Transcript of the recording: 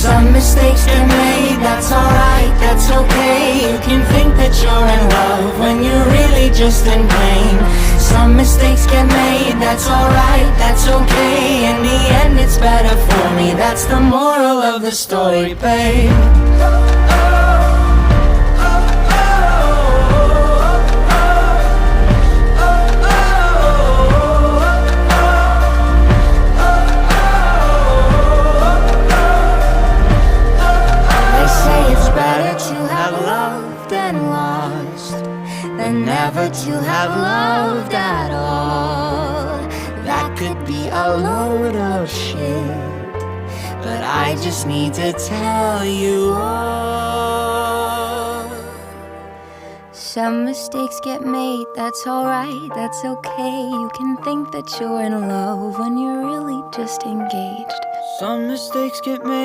Some mistakes get made, that's alright, that's okay. You can think that you're in love when you're really just in pain. Some mistakes get made, that's alright, that's okay. In the end it's better for me, that's the moral of the story, babe. Than lost, than never to have loved at all. That could be a load of shit, but I just need to tell you all. Some mistakes get made, that's alright, that's okay. You can think that you're in love when you're really just engaged. Some mistakes get made.